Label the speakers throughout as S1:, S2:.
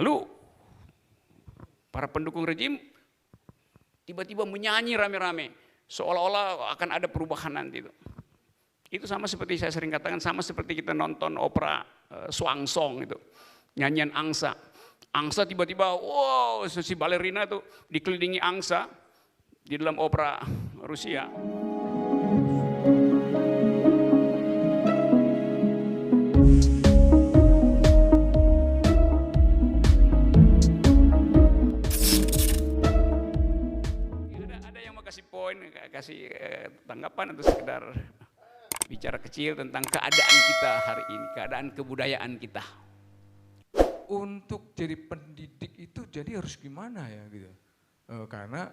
S1: Lalu para pendukung rejim tiba-tiba menyanyi rame-rame, seolah-olah akan ada perubahan nanti itu. Itu sama seperti saya sering katakan, sama seperti kita nonton opera Swangsong itu, nyanyian angsa. Angsa tiba-tiba, wow, si balerina tuh dikelilingi angsa di dalam opera Rusia. Ada yang mau kasih poin, kasih tanggapan atau sekedar bicara kecil tentang keadaan kita hari ini, keadaan kebudayaan kita.
S2: Untuk jadi pendidik itu jadi harus gimana ya gitu, karena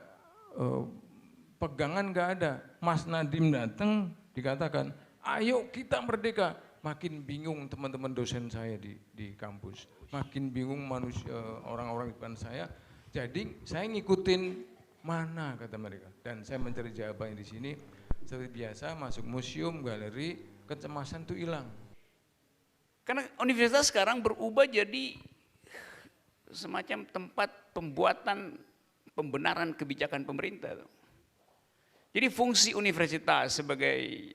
S2: pegangan nggak ada. Mas Nadiem datang dikatakan, ayo kita merdeka. Makin bingung teman-teman dosen saya di kampus, makin bingung manusia orang-orang di depan saya. Jadi saya ngikutin mana kata mereka, dan saya mencari jawabannya di sini. Seperti biasa masuk museum, galeri, kecemasan itu hilang.
S1: Karena universitas sekarang berubah jadi semacam tempat pembuatan pembenaran kebijakan pemerintah. Jadi fungsi universitas sebagai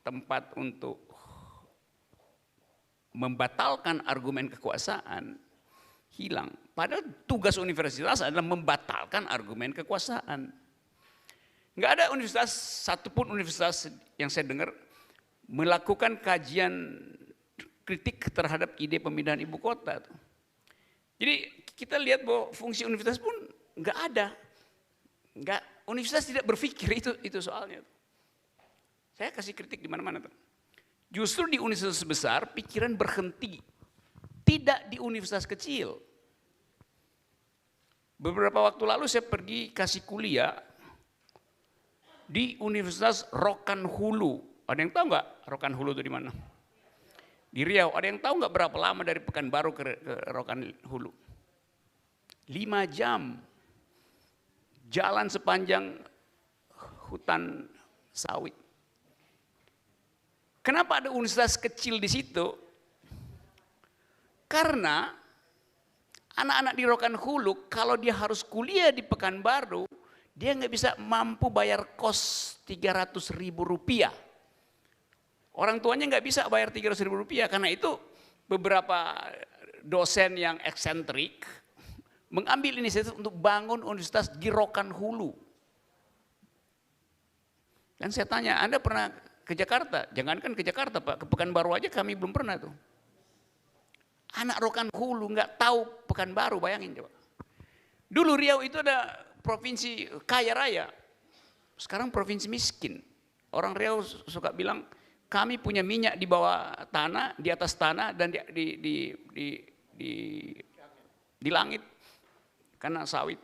S1: tempat untuk membatalkan argumen kekuasaan hilang. Padahal tugas universitas adalah membatalkan argumen kekuasaan. Nggak ada universitas, satupun universitas yang saya dengar melakukan kajian kritik terhadap ide pemindahan ibu kota. Jadi kita lihat bahwa fungsi universitas pun nggak ada. Universitas tidak berpikir, itu soalnya. Saya kasih kritik di mana-mana. Justru di universitas besar pikiran berhenti, tidak di universitas kecil. Beberapa waktu lalu saya pergi kasih kuliah di Universitas Rokan Hulu. Ada yang tahu nggak Rokan Hulu itu di mana? Di Riau. Ada yang tahu nggak berapa lama dari Pekanbaru ke Rokan Hulu? 5 jam. Jalan sepanjang hutan sawit. Kenapa ada universitas kecil di situ? Karena anak-anak di Rokan Hulu kalau dia harus kuliah di Pekanbaru, dia nggak bisa mampu bayar kos Rp300.000. Orang tuanya nggak bisa bayar Rp300.000, karena itu beberapa dosen yang eksentrik mengambil inisiatif untuk bangun universitas di Rokan Hulu. Dan saya tanya, Anda pernah ke Jakarta? Jangankan ke Jakarta Pak, ke Pekanbaru aja kami belum pernah tuh. Anak Rokan Hulu nggak tahu Pekanbaru, bayangin coba. Dulu Riau itu ada provinsi kaya raya, sekarang provinsi miskin. Orang Riau suka bilang, kami punya minyak di bawah tanah, di atas tanah, dan di langit, karena sawit,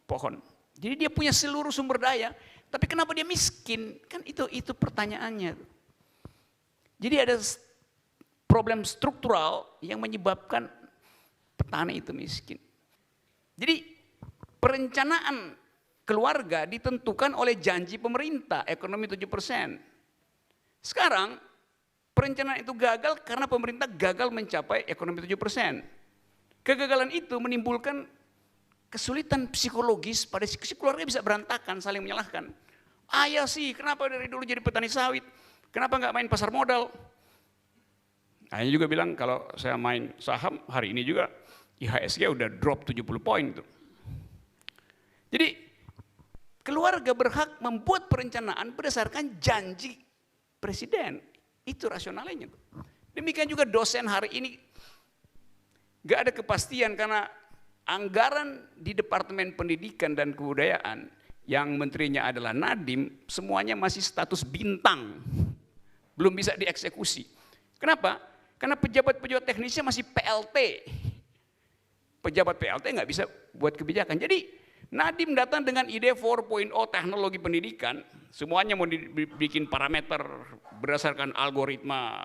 S1: pohon. Jadi dia punya seluruh sumber daya, tapi kenapa dia miskin? Kan itu pertanyaannya. Jadi ada problem struktural yang menyebabkan petani itu miskin. Jadi perencanaan keluarga ditentukan oleh janji pemerintah, ekonomi 7%. Sekarang perencanaan itu gagal karena pemerintah gagal mencapai ekonomi 7%. Kegagalan itu menimbulkan kesulitan psikologis pada si keluarga, bisa berantakan, saling menyalahkan. Ayah sih, kenapa dari dulu jadi petani sawit? Kenapa nggak main pasar modal? Ayah juga bilang kalau saya main saham hari ini juga IHSG udah drop 70 poin tuh. Jadi keluarga berhak membuat perencanaan berdasarkan janji presiden. Itu rasionalnya. Demikian juga dosen hari ini gak ada kepastian karena anggaran di Departemen Pendidikan dan Kebudayaan yang menterinya adalah Nadiem, semuanya masih status bintang. Belum bisa dieksekusi. Kenapa? Karena pejabat-pejabat teknisnya masih PLT. Pejabat PLT nggak bisa buat kebijakan. Jadi Nadiem datang dengan ide 4.0 teknologi pendidikan, semuanya mau dibikin parameter berdasarkan algoritma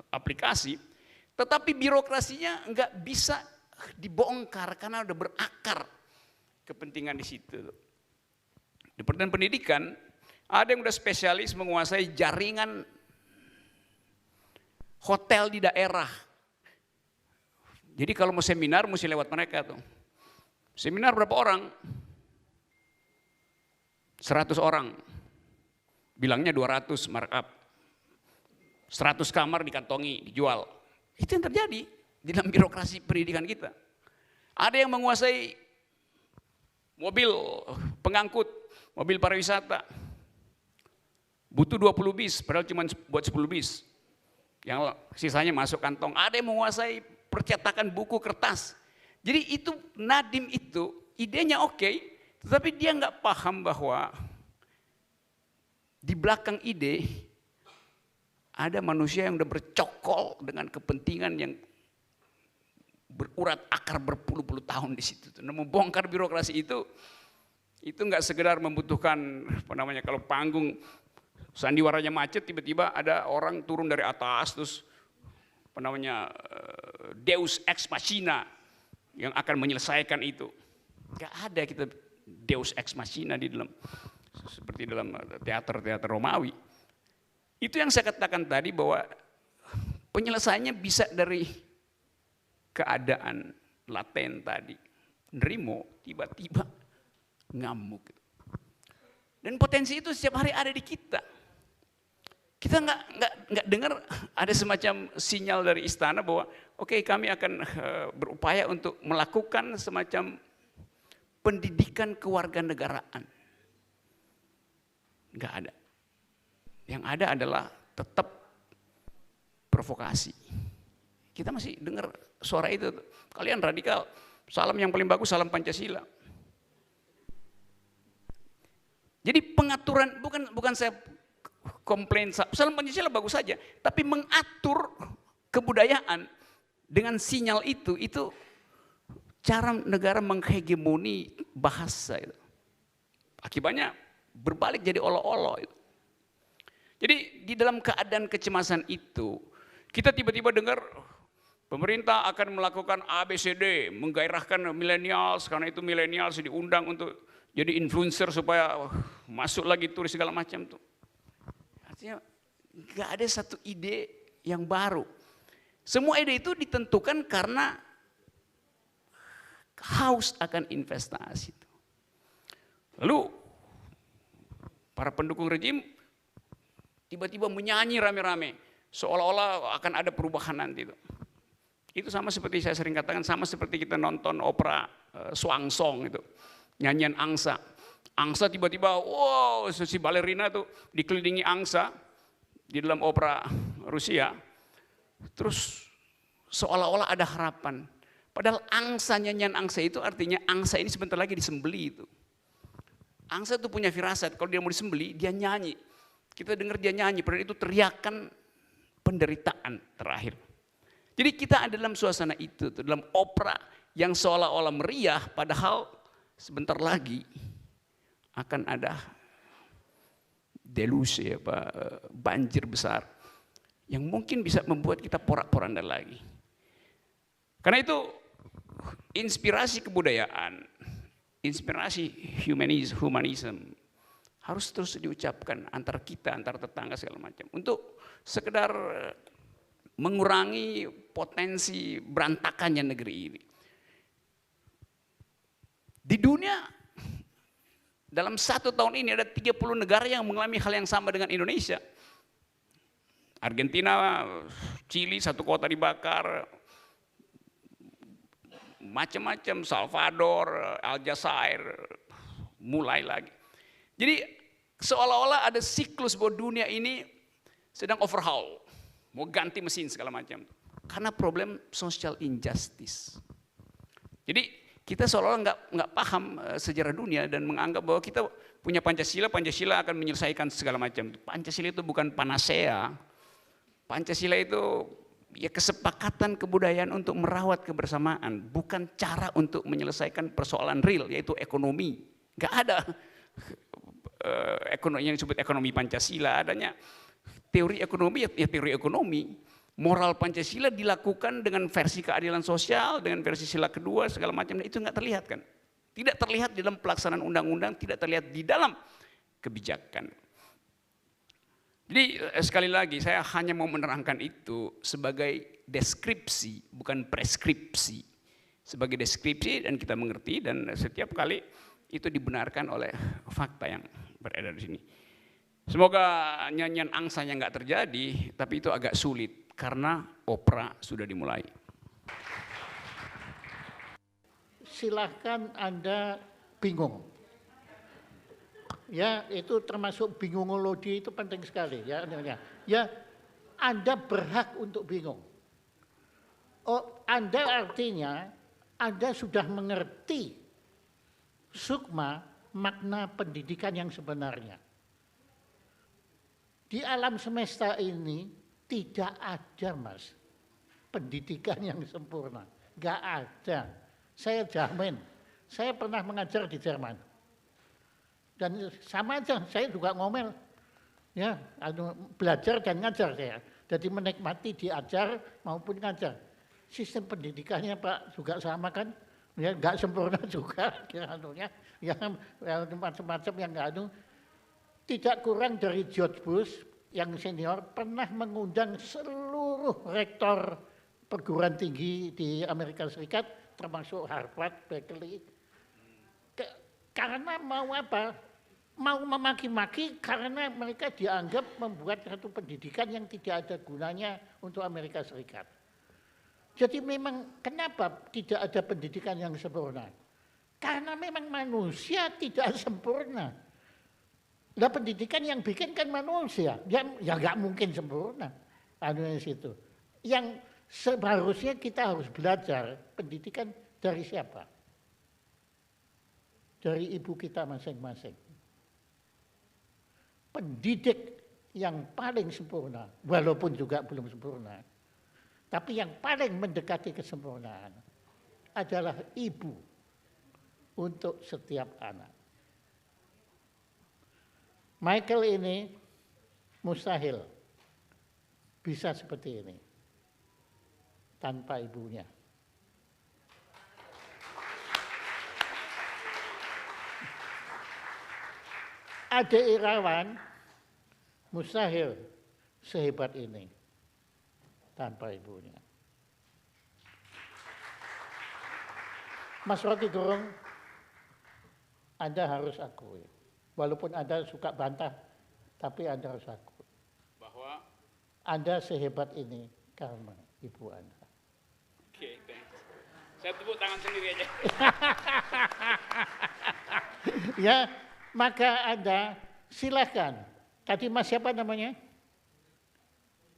S1: aplikasi, tetapi birokrasinya nggak bisa dibongkar karena udah berakar kepentingan di situ. Departemen Pendidikan ada yang udah spesialis menguasai jaringan hotel di daerah. Jadi kalau mau seminar mesti lewat mereka tuh. Seminar berapa orang? 100 orang. Bilangnya 200 markup. 100 kamar dikantongi, dijual. Itu yang terjadi di dalam birokrasi pendidikan kita. Ada yang menguasai mobil pengangkut, mobil pariwisata. Butuh 20 bis, padahal cuma buat 10 bis. Yang sisanya masuk kantong. Ada yang menguasai percetakan buku kertas. Jadi itu Nadiem itu idenya oke, tetapi dia nggak paham bahwa di belakang ide ada manusia yang udah bercokol dengan kepentingan yang berurat akar berpuluh-puluh tahun di situ. Nah, membongkar birokrasi itu nggak sekedar membutuhkan apa namanya, kalau panggung sandiwaranya macet tiba-tiba ada orang turun dari atas terus apa namanya Deus ex machina yang akan menyelesaikan itu. Nggak ada kita Deus ex machina di dalam seperti dalam teater Romawi. Itu yang saya katakan tadi bahwa penyelesaiannya bisa dari keadaan laten tadi. Nerimo tiba-tiba ngamuk. Dan potensi itu setiap hari ada di kita. Kita nggak dengar ada semacam sinyal dari istana bahwa oke, kami akan berupaya untuk melakukan semacam pendidikan kewarganegaraan. Nggak ada. Yang ada adalah tetap provokasi. Kita masih dengar suara itu. Kalian radikal. Salam yang paling bagus salam Pancasila. Jadi pengaturan bukan saya komplain, salam Pancasila bagus saja, tapi mengatur kebudayaan dengan sinyal itu cara negara menghegemoni bahasa itu. Akibatnya berbalik jadi olo-olo itu. Jadi di dalam keadaan kecemasan itu, kita tiba-tiba dengar pemerintah akan melakukan ABCD, menggairahkan milenials, karena itu milenials diundang untuk jadi influencer supaya masuk lagi turis segala macam tuh. Artinya nggak ada satu ide yang baru. Semua ide itu ditentukan karena haus akan investasi. Lalu para pendukung rejim tiba-tiba menyanyi rame-rame seolah-olah akan ada perubahan nanti itu. Itu sama seperti saya sering katakan, sama seperti kita nonton opera Swangsong itu, nyanyian angsa. Angsa tiba-tiba, wow, si balerina tuh dikelilingi angsa di dalam opera Rusia. Terus seolah-olah ada harapan. Padahal angsa, nyanyian angsa itu artinya angsa ini sebentar lagi disembeli itu. Angsa itu punya firasat, kalau dia mau disembeli, dia nyanyi. Kita dengar dia nyanyi, padahal itu teriakan penderitaan terakhir. Jadi kita ada dalam suasana itu, dalam opera yang seolah-olah meriah, padahal sebentar lagi akan ada delusi, banjir besar yang mungkin bisa membuat kita porak-poranda lagi. Karena itu inspirasi kebudayaan, inspirasi humanism harus terus diucapkan antar kita, antar tetangga segala macam, untuk sekedar mengurangi potensi berantakannya negeri ini. Di dunia dalam 1 tahun ini ada 30 negara yang mengalami hal yang sama dengan Indonesia. Argentina, Chili, 1 kota dibakar, macam-macam, Salvador, Aljazair, mulai lagi. Jadi seolah-olah ada siklus bahwa dunia ini sedang overhaul, mau ganti mesin segala macam. Karena problem social injustice. Jadi kita seolah-olah nggak paham sejarah dunia dan menganggap bahwa kita punya Pancasila, Pancasila akan menyelesaikan segala macam. Pancasila itu bukan panacea. Pancasila itu ya kesepakatan kebudayaan untuk merawat kebersamaan, bukan cara untuk menyelesaikan persoalan real, yaitu ekonomi. Nggak ada ekonomi yang disebut ekonomi Pancasila, adanya teori ekonomi ya teori ekonomi. Moral Pancasila dilakukan dengan versi keadilan sosial, dengan versi sila kedua segala macam, itu nggak terlihat kan? Tidak terlihat di dalam pelaksanaan undang-undang, tidak terlihat di dalam kebijakan. Jadi sekali lagi saya hanya mau menerangkan itu sebagai deskripsi, bukan preskripsi. Sebagai deskripsi dan kita mengerti dan setiap kali itu dibenarkan oleh fakta yang beredar di sini. Semoga nyanyian angsanya nggak terjadi, tapi itu agak sulit karena opera sudah dimulai.
S3: Silahkan Anda bingung. Ya, itu termasuk bingungologi itu penting sekali ya. Ya, Anda berhak untuk bingung. Oh, Anda artinya Anda sudah mengerti sukma makna pendidikan yang sebenarnya. Di alam semesta ini tidak ada, Mas, pendidikan yang sempurna. Nggak ada. Saya jamin. Saya pernah mengajar di Jerman. Dan sama aja, saya juga ngomel. Ya, belajar dan ngajar saya. Jadi menikmati diajar maupun ngajar. Sistem pendidikannya Pak juga sama kan? Ya, nggak sempurna juga. Ya, macam-macam yang nggak Tidak kurang dari George Bush yang senior pernah mengundang seluruh rektor perguruan tinggi di Amerika Serikat, termasuk Harvard, Berkeley. Karena mau apa? Mau memaki-maki karena mereka dianggap membuat satu pendidikan yang tidak ada gunanya untuk Amerika Serikat. Jadi memang kenapa tidak ada pendidikan yang sempurna? Karena memang manusia tidak sempurna. Nah, pendidikan yang bikin kan manusia, ya nggak mungkin sempurna. Itu. Yang seharusnya kita harus belajar pendidikan dari siapa? Dari ibu kita masing-masing. Pendidik yang paling sempurna, walaupun juga belum sempurna, tapi yang paling mendekati kesempurnaan adalah ibu untuk setiap anak. Michael ini mustahil bisa seperti ini tanpa ibunya. Adik Irawan mustahil sehebat ini tanpa ibunya. Mas Rocky Gerung, Anda harus akui. Walaupun Anda suka bantah, tapi Anda harus akui.
S1: Bahwa
S3: Anda sehebat ini karena ibu Anda.
S1: Oke, thanks. Saya tepuk tangan sendiri aja.
S3: Ya, maka Anda silakan. Tadi Mas siapa namanya?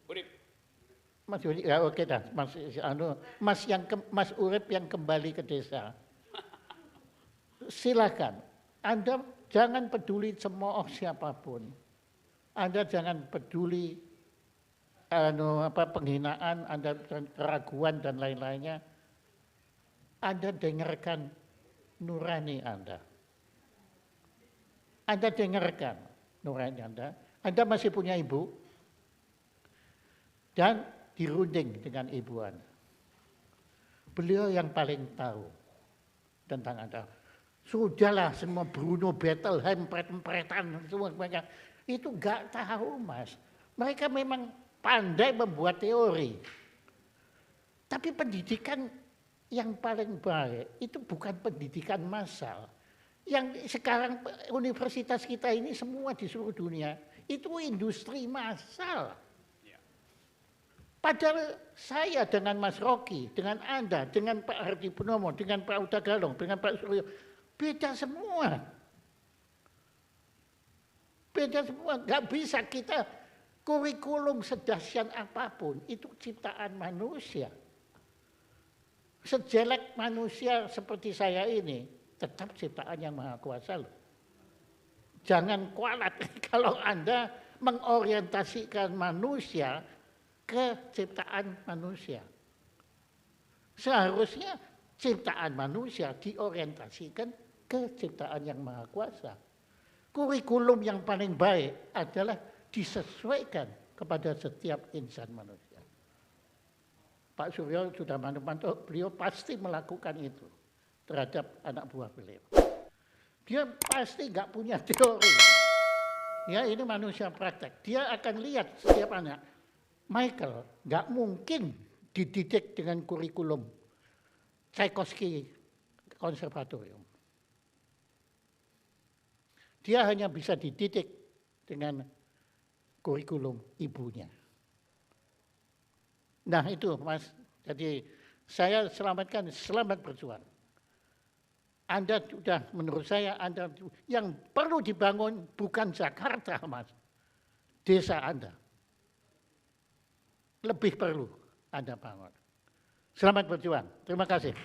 S1: Urip.
S3: Mas Urip, ya oke dah. Mas Urip yang kembali ke desa. Silakan. Anda jangan peduli cemooh siapapun. Anda jangan peduli penghinaan, Anda keraguan dan lain-lainnya. Anda dengarkan nurani Anda. Anda dengarkan nurani Anda. Anda masih punya ibu dan dirunding dengan ibu Anda. Beliau yang paling tahu tentang Anda. Sudahlah semua Bruno Bettelheim, pret-pretan semua mereka itu nggak tahu, Mas. Mereka memang pandai membuat teori. Tapi pendidikan yang paling baik itu bukan pendidikan massal. Yang sekarang universitas kita ini semua di seluruh dunia itu industri massal. Padahal saya dengan Mas Rocky, dengan Anda, dengan Pak Hardi Purnomo, dengan Pak Uda Galung, dengan Pak Suryo, beda semua. Beda semua, nggak bisa kita kurikulum sedahsyat apapun, itu ciptaan manusia. Sejelek manusia seperti saya ini, tetap ciptaan yang Maha Kuasa loh. Jangan kualat kalau Anda mengorientasikan manusia ke ciptaan manusia. Seharusnya ciptaan manusia diorientasikan ke ciptaan yang Maha Kuasa. Kurikulum yang paling baik adalah disesuaikan kepada setiap insan manusia. Pak Suryo sudah mantap-mantap, beliau pasti melakukan itu terhadap anak buah beliau. Dia pasti nggak punya teori. Ya ini manusia praktek. Dia akan lihat setiap anak. Michael nggak mungkin dididik dengan kurikulum Tchaikovsky konservatorium. Dia hanya bisa dididik dengan kurikulum ibunya. Nah itu Mas, jadi saya selamat berjuang. Anda sudah, menurut saya, Anda yang perlu dibangun bukan Jakarta, Mas. Desa Anda. Lebih perlu Anda bangun. Selamat berjuang. Terima kasih.